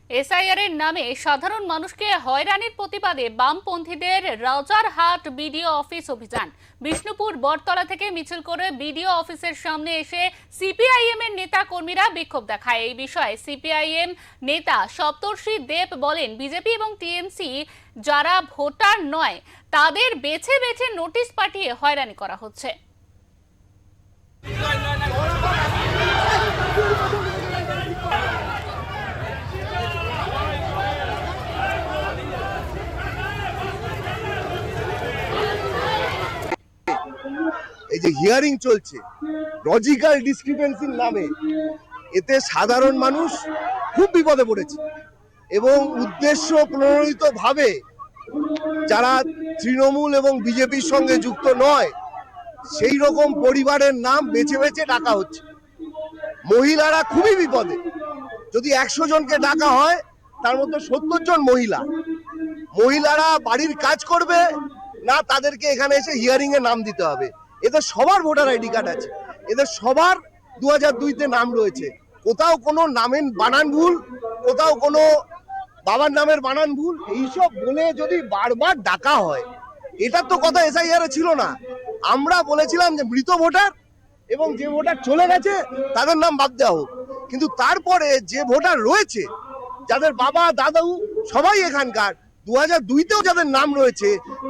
SIR এর নামে সাধারণ মানুষকে হয়রানির প্রতিবাদে বামপন্থীদের রাজারহাট বিডিও অফিস অভিযান। বিষ্ণুপুর বটতলা থেকে মিছিল করে বিডিও অফিসের সামনে এসে সিপিআইএম এর নেতা কর্মীরা বিক্ষোভ দেখায়। এই বিষয়ে সিপিআইএম নেতা সপ্তর্ষি দেব বলেন, বিজেপি এবং টিএমসি যারা ভোটার নয় তাদের বেছে বেছে নোটিশ পাঠিয়ে হয়রানি করা হচ্ছে। এই যে হিয়ারিং চলছে লজিক্যাল ডিসক্রিপেন্সির নামে, এতে সাধারণ মানুষ খুব বিপদে পড়েছে এবং উদ্দেশ্য প্রণোদিত ভাবে যারা তৃণমূল এবং বিজেপির সঙ্গে যুক্ত নয় সেই রকম পরিবারের নাম বেছে বেছে ডাকা হচ্ছে। মহিলারা খুবই বিপদে। যদি 100 জনকে ডাকা হয় তার মধ্যে 70 জন মহিলারা বাড়ির কাজ করবে না, তাদেরকে এখানে এসে হিয়ারিং এ নাম দিতে হবে। এদের সবার ভোটার আইডি কার্ড আছে, এদের সবার 2002-তে নাম রয়েছে। কোথাও কোনো নামের বানান ভুল, কোথাও কোনো বাবার নামের বানান ভুল, এইসব বলে যদি বারবার ডাকা হয়, এটার তো কথা এসআইআর এ ছিল না। আমরা বলেছিলাম যে মৃত ভোটার এবং যে ভোটার চলে গেছে তাদের নাম বাদ দেওয়া হোক, কিন্তু তারপরে যে ভোটার রয়েছে যাদের বাবা দাদু সবাই এখানকার, 2002-তেও যাদের নাম রয়েছে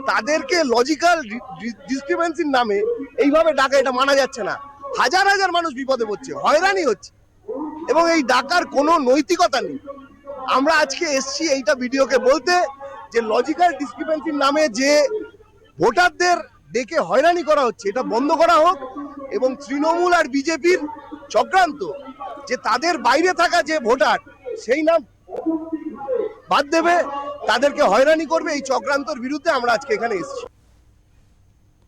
তাদেরকে লজিক্যাল ডিসক্রিপেন্সির নামে এইভাবে ডাকা, এটা মানা যাচ্ছে না। হাজার হাজার মানুষ বিপদে পড়ছে, হয়রানি হচ্ছে এবং এই ডাকার কোনো নৈতিকতা নেই। আমরা আজকে এসছি এইটা ভিডিওকে বলতে যে লজিক্যাল ডিসক্রিপেন্সির নামে যে ভোটারদের ডেকে হয়রানি করা হচ্ছে এটা বন্ধ করা হোক এবং তৃণমূল আর বিজেপির চক্রান্ত যে তাদের বাইরে থাকা যে ভোটার সেই নাম বাদ দেবে, তাদেরকে হয়রানি করবে, এই চক্রান্তর বিরুদ্ধে আমরা আজকে এখানে এসেছি।